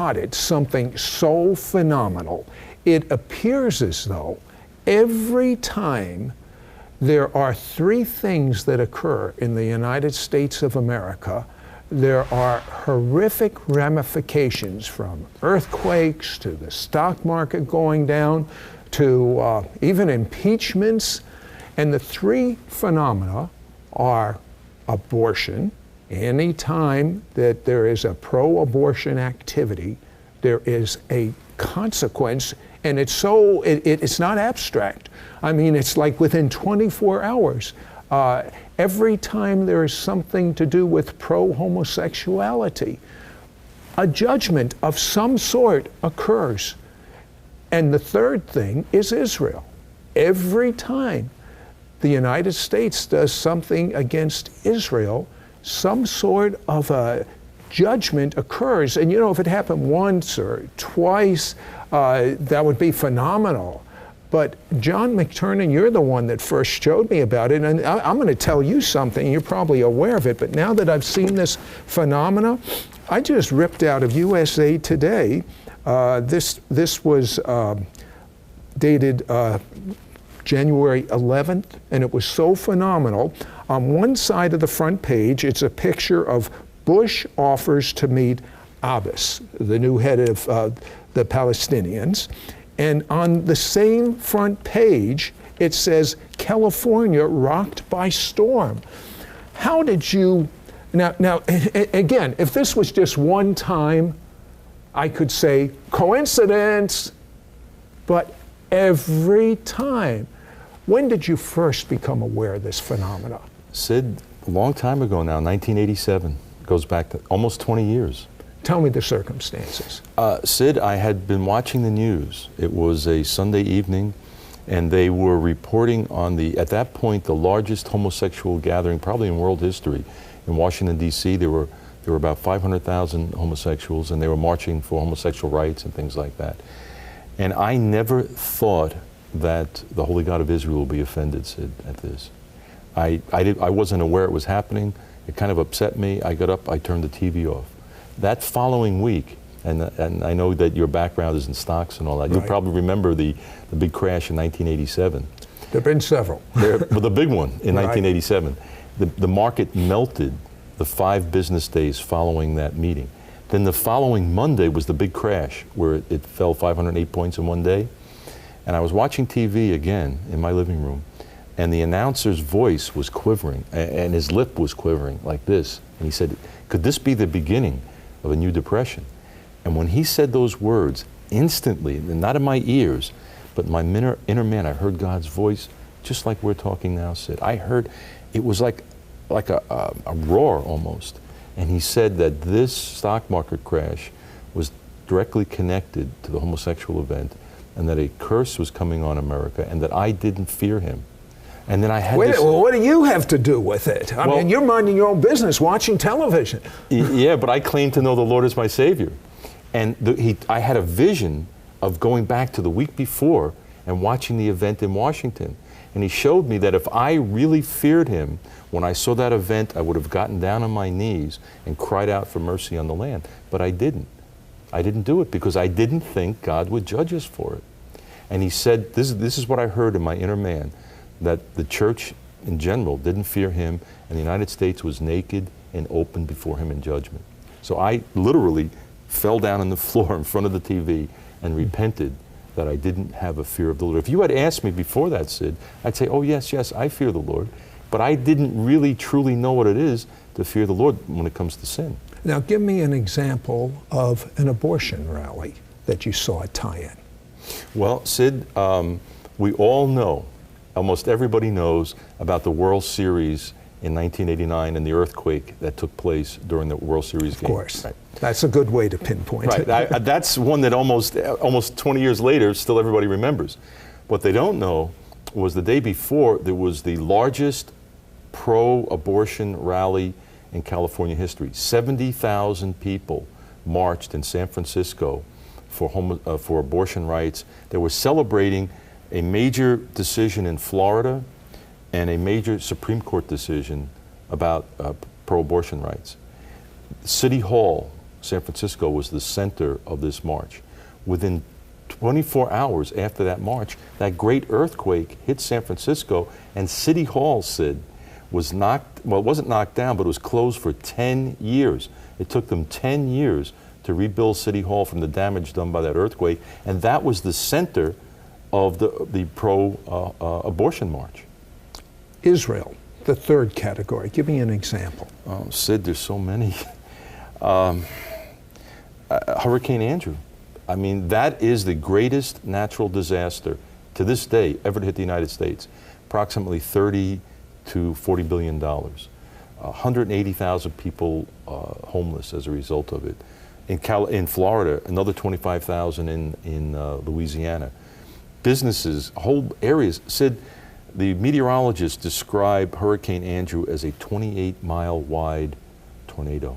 It's something so phenomenal. It appears as though every time there are three things that occur in the United States of America, there are horrific ramifications, from earthquakes to the stock market going down to even impeachments. And the three phenomena are abortion. Any time that there is a pro-abortion activity, there is a consequence, and it's not abstract. I mean, it's like within 24 hours. Every time there is something to do with pro-homosexuality, a judgment of some sort occurs. And the third thing is Israel. Every time the United States does something against Israel, some sort of a judgment occurs. And you know, if it happened once or twice, that would be phenomenal. But John McTernan, you're the one that first showed me about it, and I'm going to tell you something. You're probably aware of it, but now that I've seen this phenomena, I just ripped out of USA Today. This was dated January 11th, and it was so phenomenal. On one side of the front page, it's a picture of Bush offers to meet Abbas, the new head of the Palestinians. And on the same front page, it says, California rocked by storm. How did you, now again, if this was just one time, I could say coincidence, but every time. When did you first become aware of this phenomena? Sid, a long time ago now, 1987, goes back to almost 20 years. Tell me the circumstances. Sid, I had been watching the news. It was a Sunday evening, and they were reporting on at that point, the largest homosexual gathering probably in world history. In Washington, D.C., there were about 500,000 homosexuals, and they were marching for homosexual rights and things like that. And I never thought that the Holy God of Israel would be offended, Sid, at this. I wasn't aware it was happening. It kind of upset me. I got up, I turned the TV off. That following week, and I know that your background is in stocks and all that, right. You'll probably remember the big crash in 1987. There have been several. But the big one in right. 1987. The market melted the 5 business days following that meeting. Then the following Monday was the big crash, where it fell 508 points in one day. And I was watching TV again in my living room, and the announcer's voice was quivering, and his lip was quivering like this. And he said, could this be the beginning of a new depression? And when he said those words, instantly, and not in my ears, but in my inner man, I heard God's voice, just like we're talking now, Sid. I heard, it was like a roar almost. And he said that this stock market crash was directly connected to the homosexual event, and that a curse was coming on America, and that I didn't fear him. And then I had well, what do you have to do with it? I mean, you're minding your own business, watching television. Yeah, but I claim to know the Lord as my Savior. And I had a vision of going back to the week before and watching the event in Washington. And he showed me that if I really feared him, when I saw that event, I would have gotten down on my knees and cried out for mercy on the land. But I didn't. I didn't do it because I didn't think God would judge us for it. And he said, this is what I heard in my inner man, that the church in general didn't fear him, and the United States was naked and open before him in judgment. So I literally fell down on the floor in front of the TV and repented that I didn't have a fear of the Lord. If you had asked me before that, Sid, I'd say, oh yes, I fear the Lord. But I didn't really truly know what it is to fear the Lord when it comes to sin. Now give me an example of an abortion rally that you saw at tie-in. Well, Sid, we all know, almost everybody knows about the World Series in 1989 and the earthquake that took place during the World Series game. Of course. Right. That's a good way to pinpoint it. That's one that almost 20 years later, still everybody remembers. What they don't know was the day before, there was the largest pro-abortion rally in California history. 70,000 people marched in San Francisco for abortion rights. They were celebrating a major decision in Florida and a major Supreme Court decision about pro-abortion rights. City Hall San Francisco was the center of this march. Within 24 hours after that march, that great earthquake hit San Francisco, and City Hall, Sid, was knocked, well, it wasn't knocked down, but it was closed for 10 years. It took them 10 years to rebuild City Hall from the damage done by that earthquake, and that was the center of the pro-abortion march. Israel, the third category. Give me an example. Sid, there's so many. Hurricane Andrew. I mean, that is the greatest natural disaster to this day ever to hit the United States. Approximately $30 to $40 billion. 180,000 people homeless as a result of it. In Florida, another 25,000 in Louisiana. Businesses, whole areas. Sid, the meteorologists describe Hurricane Andrew as a 28-mile wide tornado.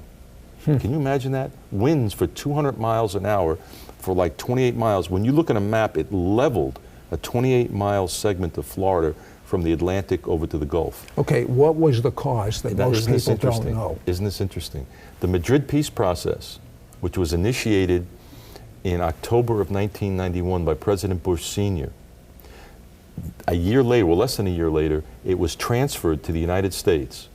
Can you imagine that? Winds for 200 miles an hour for like 28 miles. When you look at a map, it leveled a 28-mile segment of Florida from the Atlantic over to the Gulf. Okay, what was the cause that most people don't know? Isn't this interesting? The Madrid peace process, which was initiated in October of 1991 by President Bush Sr., a year later, well, less than a year later, it was transferred to the United States.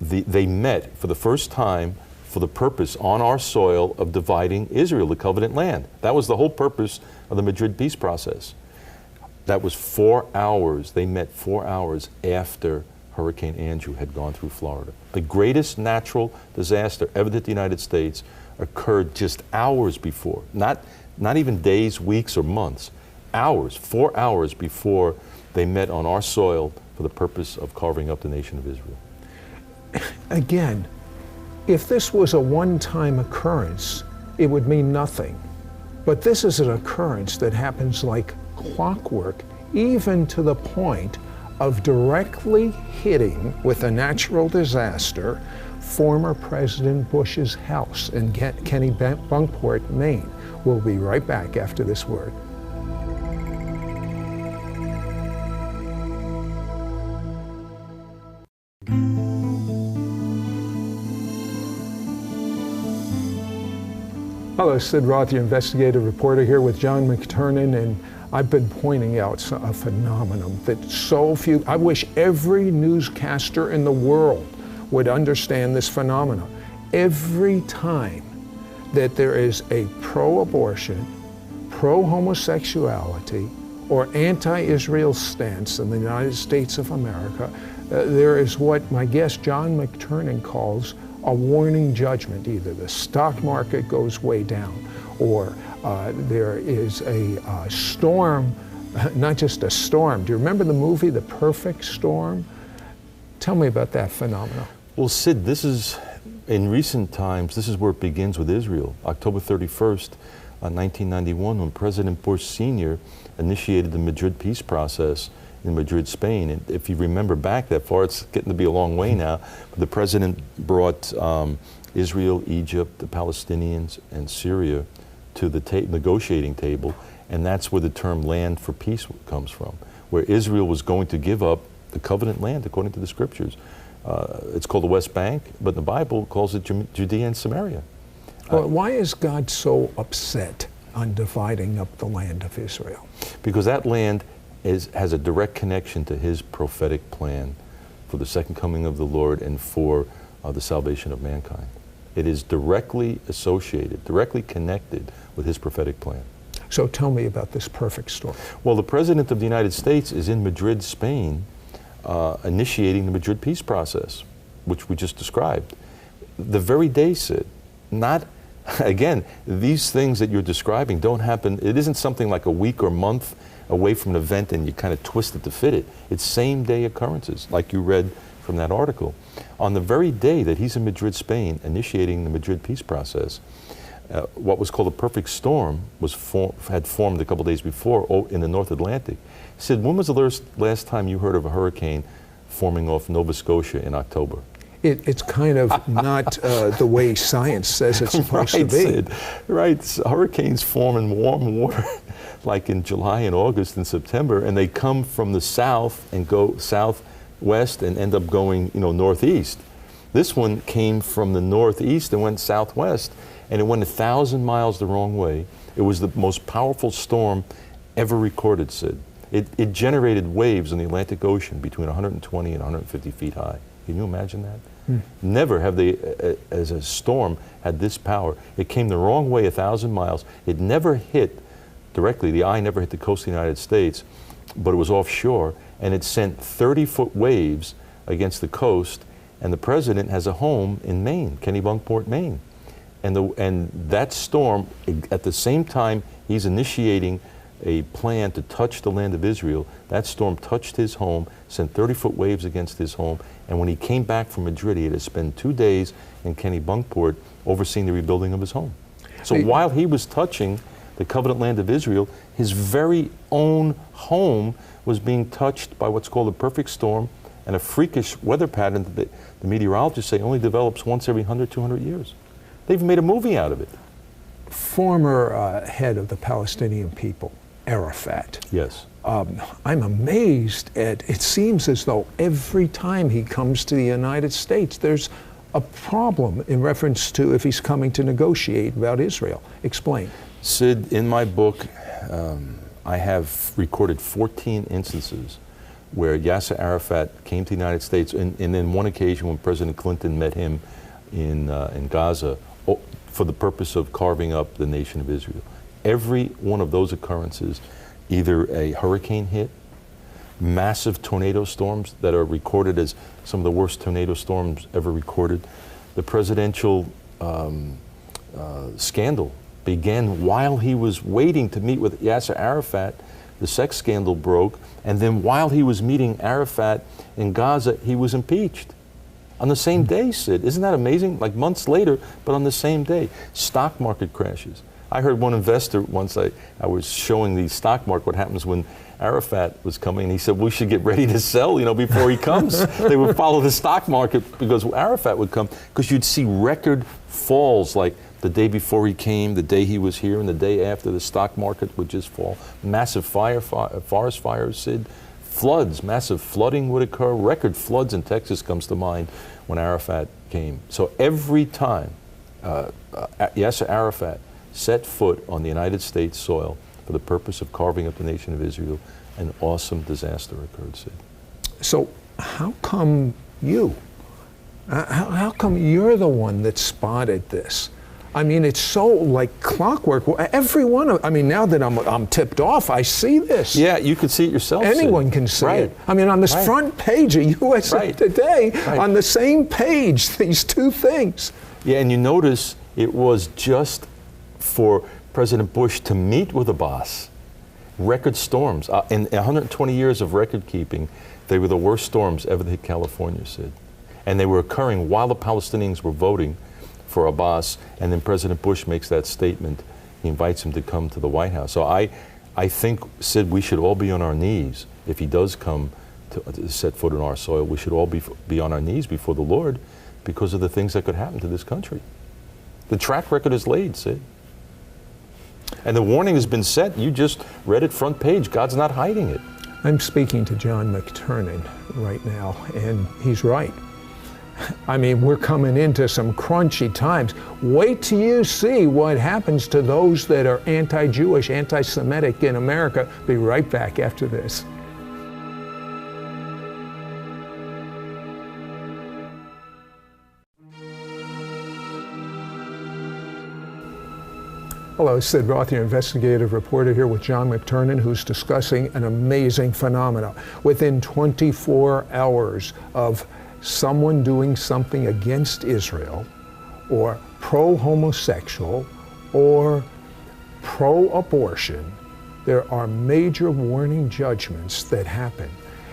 They met for the first time for the purpose on our soil of dividing Israel, the covenant land. That was the whole purpose of the Madrid peace process. That was 4 hours. They met 4 hours after Hurricane Andrew had gone through Florida. The greatest natural disaster ever hit the United States occurred just hours before, not even days, weeks, or months. Hours, 4 hours before they met on our soil for the purpose of carving up the nation of Israel. Again, if this was a one-time occurrence, it would mean nothing. But this is an occurrence that happens like clockwork, even to the point of directly hitting with a natural disaster former President Bush's house in Kennebunkport, Maine. We'll be right back after this word. Hello, Sid Roth, your investigative reporter, here with John McTernan, and I've been pointing out a phenomenon that so few, I wish every newscaster in the world would understand this phenomenon. Every time that there is a pro-abortion, pro-homosexuality, or anti-Israel stance in the United States of America, there is what my guest John McTernan calls a warning judgment. Either the stock market goes way down, or there is a storm, not just a storm. Do you remember the movie, The Perfect Storm? Tell me about that phenomenon. Well, Sid, this is, in recent times, this is where it begins with Israel. October 31st, 1991, when President Bush Sr. initiated the Madrid peace process in Madrid, Spain. And if you remember back that far, it's getting to be a long way now, but the president brought Israel, Egypt, the Palestinians, and Syria to the negotiating table, and that's where the term land for peace comes from, where Israel was going to give up the covenant land according to the scriptures. It's called the West Bank, but the Bible calls it Judea and Samaria. Well, why is God so upset on dividing up the land of Israel? Because that land has a direct connection to his prophetic plan for the second coming of the Lord and for the salvation of mankind. It is directly associated, directly connected with his prophetic plan. So tell me about this perfect storm. Well, the President of the United States is in Madrid, Spain, initiating the Madrid peace process, which we just described. The very day, Sid, not, again, these things that you're describing don't happen, it isn't something like a week or month away from an event and you kind of twist it to fit it. It's same day occurrences, like you read from that article. On the very day that he's in Madrid, Spain, initiating the Madrid peace process, what was called a perfect storm had formed a couple days before in the North Atlantic. Sid, when was the last time you heard of a hurricane forming off Nova Scotia in October? It's kind of not the way science says it's supposed to be. Sid, right, so hurricanes form in warm water like in July and August and September, and they come from the south and go southwest and end up going, northeast. This one came from the northeast and went southwest, and it went 1,000 miles the wrong way. It was the most powerful storm ever recorded, Sid. It generated waves in the Atlantic Ocean between 120 and 150 feet high. Can you imagine that? Never have they, as a storm, had this power. It came the wrong way 1,000 miles. It never hit directly. The eye never hit the coast of the United States, but it was offshore, and it sent 30-foot waves against the coast, and the president has a home in Maine, Kennebunkport, Maine. And that storm, at the same time he's initiating a plan to touch the land of Israel, that storm touched his home, sent 30-foot waves against his home, and when he came back from Madrid, he had to spend 2 days in Kennebunkport overseeing the rebuilding of his home. So while he was touching the covenant land of Israel, his very own home was being touched by what's called a perfect storm and a freakish weather pattern that the meteorologists say only develops once every 100, 200 years. They've made a movie out of it. Former head of the Palestinian people, Arafat. Yes. I'm amazed at, it seems as though every time he comes to the United States, there's a problem in reference to if he's coming to negotiate about Israel. Explain. Sid, in my book, I have recorded 14 instances where Yasser Arafat came to the United States, and then one occasion when President Clinton met him in Gaza for the purpose of carving up the nation of Israel. Every one of those occurrences, either a hurricane hit, massive tornado storms that are recorded as some of the worst tornado storms ever recorded. The presidential scandal began while he was waiting to meet with Yasser Arafat. The sex scandal broke, and then while he was meeting Arafat in Gaza, he was impeached. On the same day, Sid. Isn't that amazing? Like months later, but on the same day. Stock market crashes. I heard one investor once, I was showing the stock market what happens when Arafat was coming, and he said, we should get ready to sell, before he comes. They would follow the stock market because Arafat would come, because you'd see record falls like the day before he came, the day he was here, and the day after the stock market would just fall. Massive forest fires, Sid. Floods, massive flooding would occur. Record floods in Texas comes to mind when Arafat came. So every time Yasser Arafat set foot on the United States soil for the purpose of carving up the nation of Israel, an awesome disaster occurred, Sid. So how come you? How come you're the one that spotted this? I mean, it's so like clockwork. Every one of, now that I'm tipped off, I see this. Yeah, you can see it yourself. Anyone can see it. I mean, on this front page of USA Today, on the same page, these two things. Yeah, and you notice it was just for President Bush to meet with a boss. Record storms. In 120 years of record keeping, they were the worst storms ever to hit California, Sid. And they were occurring while the Palestinians were voting for Abbas, and then President Bush makes that statement. He invites him to come to the White House. So I think, Sid, we should all be on our knees. If he does come to set foot on our soil, we should all be on our knees before the Lord because of the things that could happen to this country. The track record is laid, Sid. And the warning has been set. You just read it front page. God's not hiding it. I'm speaking to John McTernan right now, and he's right. I mean, we're coming into some crunchy times. Wait till you see what happens to those that are anti-Jewish, anti-Semitic in America. Be right back after this. Hello, Sid Roth, your investigative reporter here with John McTernan, who's discussing an amazing phenomenon. Within 24 hours of someone doing something against Israel, or pro-homosexual, or pro-abortion, there are major warning judgments that happen.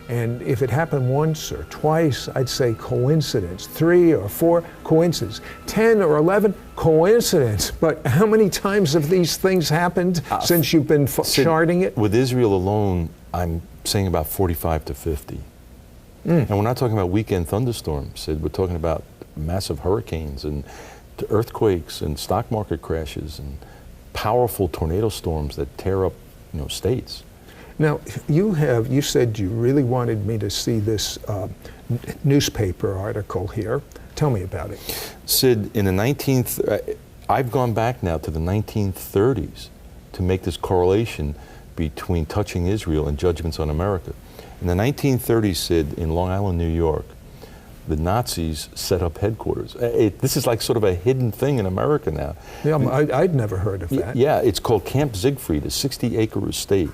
And if it happened once or twice, I'd say coincidence. 3 or 4, coincidence. 10 or 11, coincidence. But how many times have these things happened since you've been charting it? With Israel alone, I'm saying about 45 to 50. And we're not talking about weekend thunderstorms, Sid. We're talking about massive hurricanes and earthquakes and stock market crashes and powerful tornado storms that tear up, states. Now, you said you really wanted me to see this newspaper article here. Tell me about it. Sid, in the 19th, I've gone back now to the 1930s to make this correlation between touching Israel and judgments on America. In the 1930s, Sid, in Long Island, New York, the Nazis set up headquarters. This is like sort of a hidden thing in America now. Yeah, I'd never heard of that. Yeah, it's called Camp Siegfried, a 60-acre estate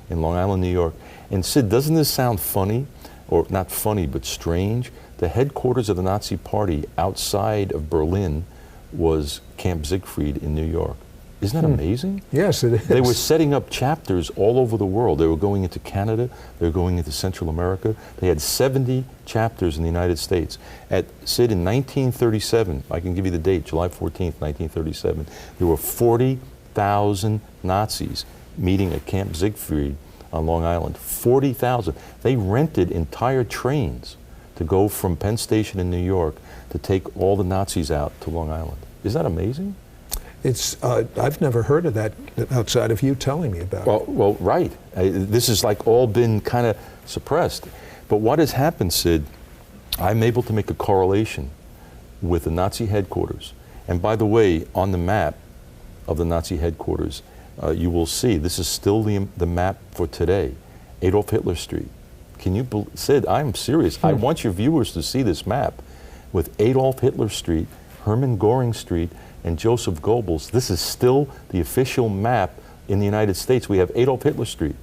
in Long Island, New York. And Sid, doesn't this sound funny? Or not funny, but strange? The headquarters of the Nazi Party outside of Berlin was Camp Siegfried in New York. Isn't that amazing? Yes, it is. They were setting up chapters all over the world. They were going into Canada, they were going into Central America. They had 70 chapters in the United States. Sid, in 1937, I can give you the date, July 14th, 1937, there were 40,000 Nazis meeting at Camp Siegfried on Long Island. 40,000. They rented entire trains to go from Penn Station in New York to take all the Nazis out to Long Island. Isn't that amazing? It's, I've never heard of that outside of you telling me about it. Well, right. This has like all been kind of suppressed. But what has happened, Sid, I'm able to make a correlation with the Nazi headquarters. And by the way, on the map of the Nazi headquarters, you will see, this is still the map for today, Adolf Hitler Street. Can you believe, Sid, I'm serious. I want your viewers to see this map with Adolf Hitler Street, Hermann Göring Street, and Joseph Goebbels. This is still the official map in the United States. We have Adolf Hitler Street.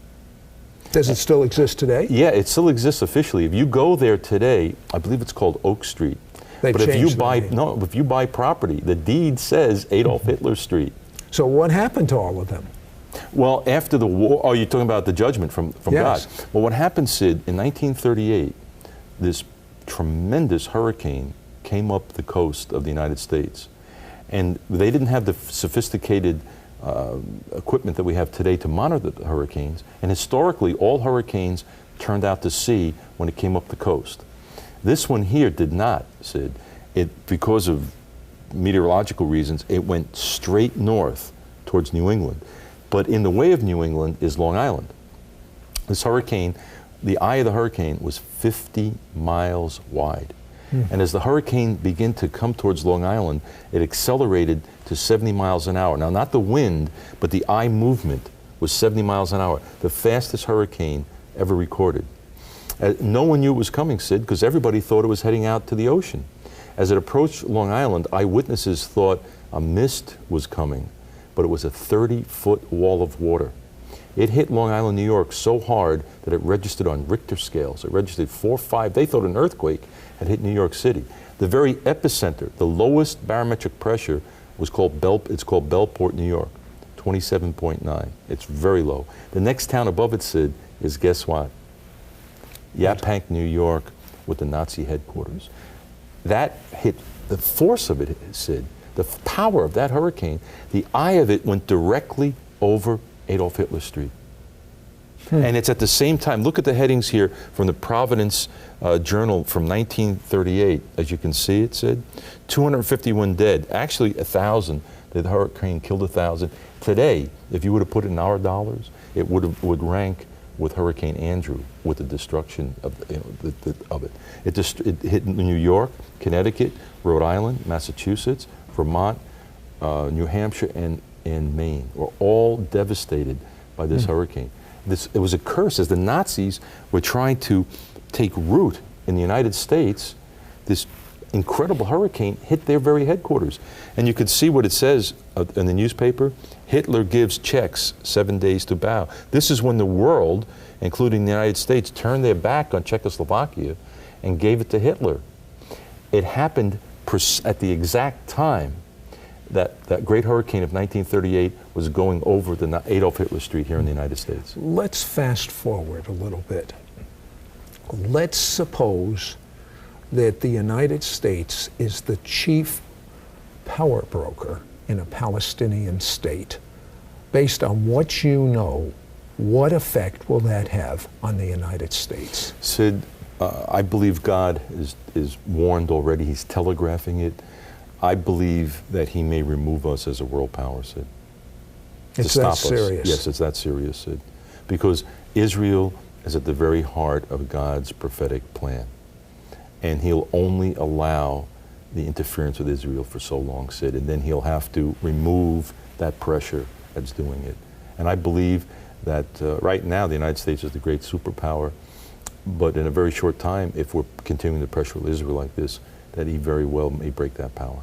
Does it still exist today? Yeah, it still exists officially. If you go there today, I believe it's called Oak Street. They've but if you changed the buy name. if you buy property, the deed says Adolf Hitler Street. So what happened to all of them? Well, after the war, oh, you're talking about the judgment from Yes. God. Well, what happened, Sid, in 1938, this tremendous hurricane came up the coast of the United States. And they didn't have the sophisticated equipment that we have today to monitor the hurricanes. And historically, all hurricanes turned out to sea when it came up the coast. This one here did not, Sid. Because of meteorological reasons, it went straight north towards New England. But in the way of New England is Long Island. This hurricane, the eye of the hurricane was 50 miles wide. And as the hurricane began to come towards Long Island, it accelerated to 70 miles an hour. Now, not the wind, but the eye movement was 70 miles an hour, the fastest hurricane ever recorded. No one knew it was coming, Sid, because everybody thought it was heading out to the ocean. As it approached Long Island, eyewitnesses thought a mist was coming, but it was a 30-foot wall of water. It hit Long Island, New York so hard that it registered on Richter scales. It registered 4, 5. They thought an earthquake had hit New York City. The very epicenter, the lowest barometric pressure, was called Bellport, New York, 27.9. It's very low. The next town above it, Sid, is guess what? Yaphank, New York, with the Nazi headquarters. That hit, the force of it, Sid, the power of that hurricane, the eye of it went directly over Adolf Hitler Street. And it's at the same time, look at the headings here from the Providence Journal from 1938. As you can see, it said 251 dead, actually 1,000. The hurricane killed 1,000. Today, if you were to put it in our dollars, it would rank with Hurricane Andrew with the destruction of, of it. It hit New York, Connecticut, Rhode Island, Massachusetts, Vermont, New Hampshire, and Maine were all devastated by this hurricane. It was a curse. As the Nazis were trying to take root in the United States, this incredible hurricane hit their very headquarters. And you could see what it says in the newspaper. Hitler gives Czechs 7 days to bow. This is when the world, including the United States, turned their back on Czechoslovakia and gave it to Hitler. It happened at the exact time that great hurricane of 1938 was going over the Adolf Hitler Street here in the United States. Let's fast forward a little bit. Let's suppose that the United States is the chief power broker in a Palestinian state. Based on what you know, what effect will that have on the United States? Sid, I believe God is warned already. He's telegraphing it. I believe that he may remove us as a world power, Sid. It's that serious? Yes, it's that serious, Sid. Because Israel is at the very heart of God's prophetic plan. And he'll only allow the interference with Israel for so long, Sid, and then he'll have to remove that pressure that's doing it. And I believe that right now the United States is the great superpower, but in a very short time, if we're continuing to pressure Israel like this, that he very well may break that power.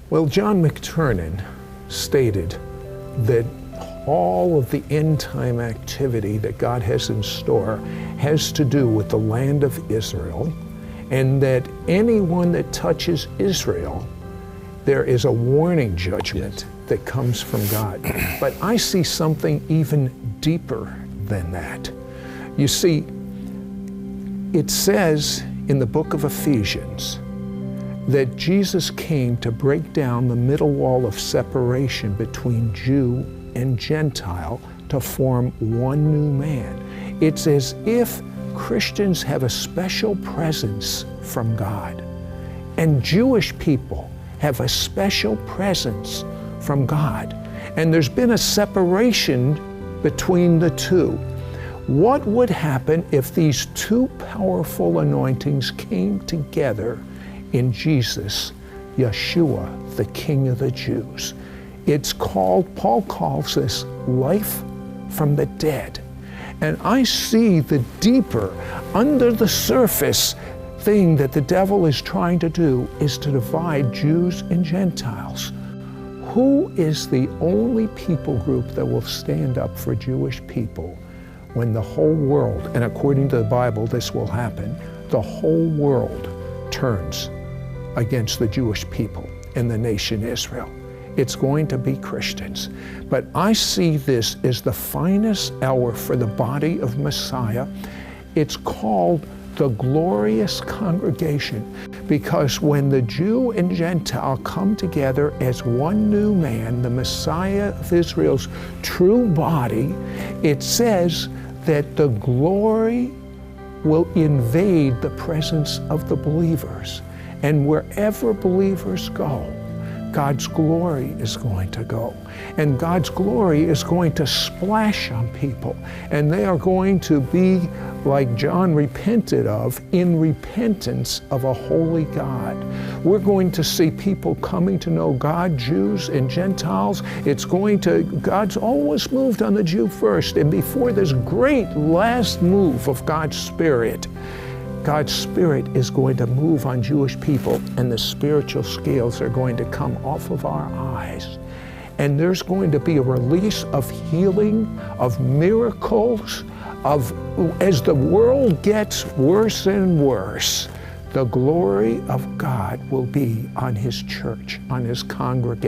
Well, John McTernan stated that all of the end time activity that God has in store has to do with the land of Israel, and that anyone that touches Israel, there is a warning judgment that comes from God. But I see something even deeper than that. You see, it says in the book of Ephesians that Jesus came to break down the middle wall of separation between Jew and Gentile to form one new man. It's as if Christians have a special presence from God, and Jewish people have a special presence from God. And there's been a separation between the two. What would happen if these two powerful anointings came together in Jesus, Yeshua, the King of the Jews? It's called, Paul calls this life from the dead. And I see the deeper, under the surface thing that the devil is trying to do is to divide Jews and Gentiles. Who is the only people group that will stand up for Jewish people when the whole world, and according to the Bible this will happen, the whole world turns against the Jewish people and the nation Israel? It's going to be Christians. But I see this as the finest hour for the body of Messiah. It's called the glorious congregation, because when the Jew and Gentile come together as one new man, the Messiah of Israel's true body, it says that the glory will invade the presence of the believers. And wherever believers go, God's glory is going to go. And God's glory is going to splash on people. And they are going to be, like John repented of, in repentance of a holy God. We're going to see people coming to know God, Jews and Gentiles. God's always moved on the Jew first. And before this great last move of God's Spirit is going to move on Jewish people, and the spiritual scales are going to come off of our eyes. And there's going to be a release of healing, of miracles, as the world gets worse and worse, the glory of God will be on His church, on His congregation.